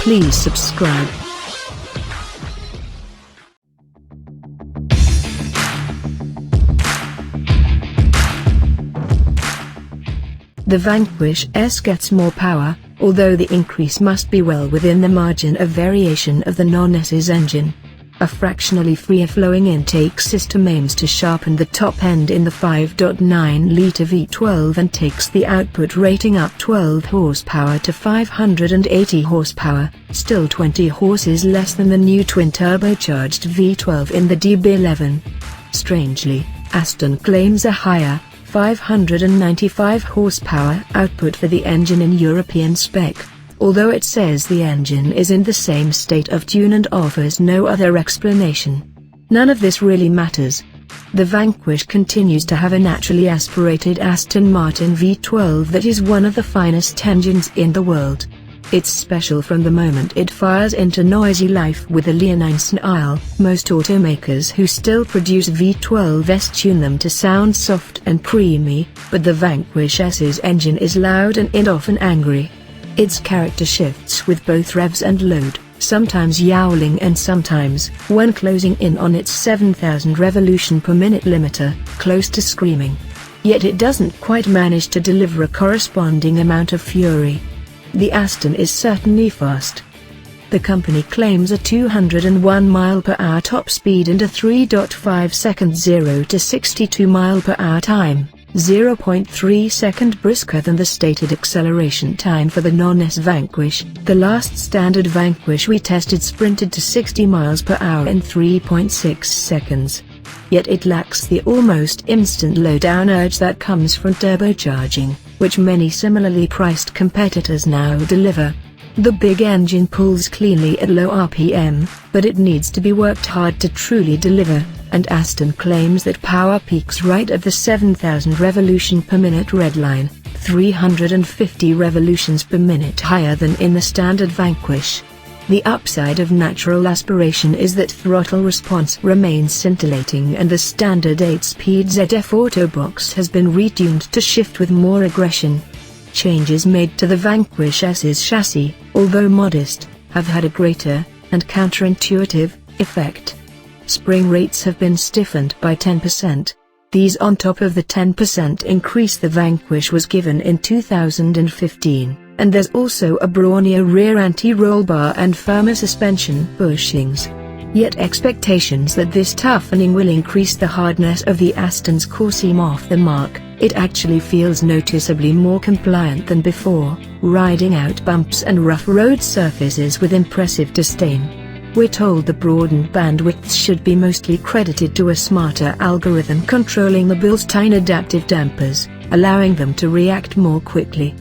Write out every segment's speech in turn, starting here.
please subscribe. The Vanquish S gets more power, although the increase must be well within the margin of variation of the non-S's engine. A fractionally free-flowing intake system aims to sharpen the top end in the 5.9-litre V12 and takes the output rating up 12 horsepower to 580 horsepower, still 20 horses less than the new twin-turbocharged V12 in the DB11. Strangely, Aston claims a higher, 595 horsepower output for the engine in European spec, although it says the engine is in the same state of tune and offers no other explanation. None of this really matters. The Vanquish continues to have a naturally aspirated Aston Martin V12 that is one of the finest engines in the world. It's special from the moment it fires into noisy life with a leonine snarl. Most automakers who still produce V12s tune them to sound soft and preamy, but the Vanquish S's engine is loud and often angry. Its character shifts with both revs and load, sometimes yowling and sometimes, when closing in on its 7,000 revolution per minute limiter, close to screaming. Yet it doesn't quite manage to deliver a corresponding amount of fury. The Aston is certainly fast. The company claims a 201 mph top speed and a 3.5 second 0 to 62 mph time, 0.3 second brisker than the stated acceleration time for the non-S Vanquish. The last standard Vanquish we tested sprinted to 60 mph in 3.6 seconds. Yet it lacks the almost instant low-down urge that comes from turbocharging, which many similarly priced competitors now deliver. The big engine pulls cleanly at low RPM, but it needs to be worked hard to truly deliver, and Aston claims that power peaks right at the 7,000 revolution per minute red line, 350 revolutions per minute higher than in the standard Vanquish. The upside of natural aspiration is that throttle response remains scintillating and the standard 8-speed ZF Autobox has been retuned to shift with more aggression. Changes made to the Vanquish S's chassis, although modest, have had a greater, and counterintuitive, effect. Spring rates have been stiffened by 10%. These on top of the 10% increase the Vanquish was given in 2015. And there's also a brawnier rear anti-roll bar and firmer suspension bushings. Yet expectations that this toughening will increase the hardness of the Aston's core seem off the mark. It actually feels noticeably more compliant than before, riding out bumps and rough road surfaces with impressive disdain. We're told the broadened bandwidth should be mostly credited to a smarter algorithm controlling the built-in adaptive dampers, allowing them to react more quickly.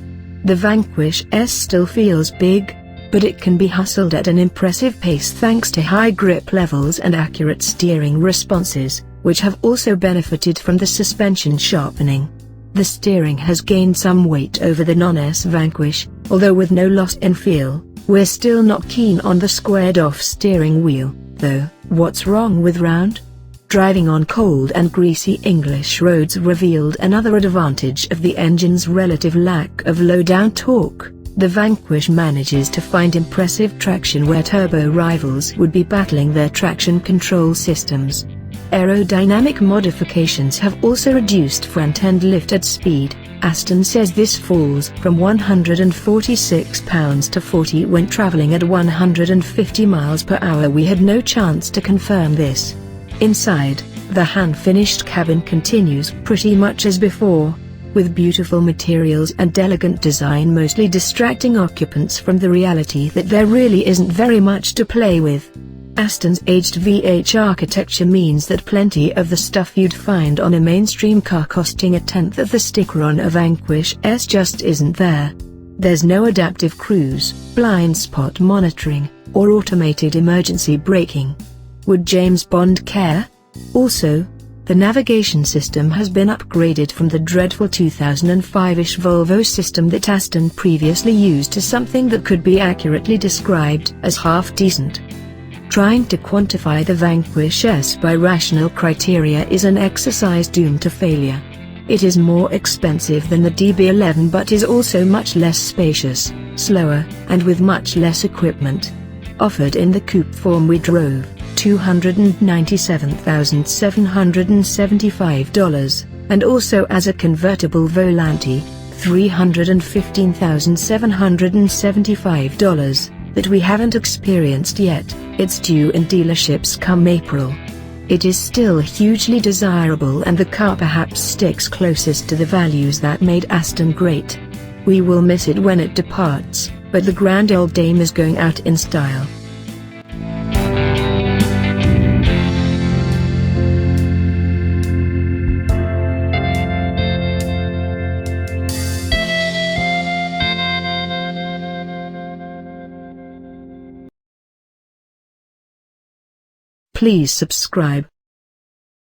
The Vanquish S still feels big, but it can be hustled at an impressive pace thanks to high grip levels and accurate steering responses, which have also benefited from the suspension sharpening. The steering has gained some weight over the non-S Vanquish, although with no loss in feel. We're still not keen on the squared-off steering wheel, though. What's wrong with round? Driving on cold and greasy English roads revealed another advantage of the engine's relative lack of low-down torque. The Vanquish manages to find impressive traction where turbo rivals would be battling their traction control systems. Aerodynamic modifications have also reduced front-end lift at speed. Aston says this falls from 146 pounds to 40 when traveling at 150 miles per hour. We had no chance to confirm this. Inside, the hand-finished cabin continues pretty much as before, with beautiful materials and elegant design mostly distracting occupants from the reality that there really isn't very much to play with. Aston's aged VH architecture means that plenty of the stuff you'd find on a mainstream car costing a tenth of the sticker on a Vanquish S just isn't there. There's no adaptive cruise, blind spot monitoring, or automated emergency braking. Would James Bond care? Also, the navigation system has been upgraded from the dreadful 2005-ish Volvo system that Aston previously used to something that could be accurately described as half-decent. Trying to quantify the Vanquish S by rational criteria is an exercise doomed to failure. It is more expensive than the DB11 but is also much less spacious, slower, and with much less equipment. Offered in the coupe form we drove $297,775, and also as a convertible Volante, $315,775, that we haven't experienced yet. It's due in dealerships come April. It is still hugely desirable and the car perhaps sticks closest to the values that made Aston great. We will miss it when it departs, but the grand old dame is going out in style. Please subscribe.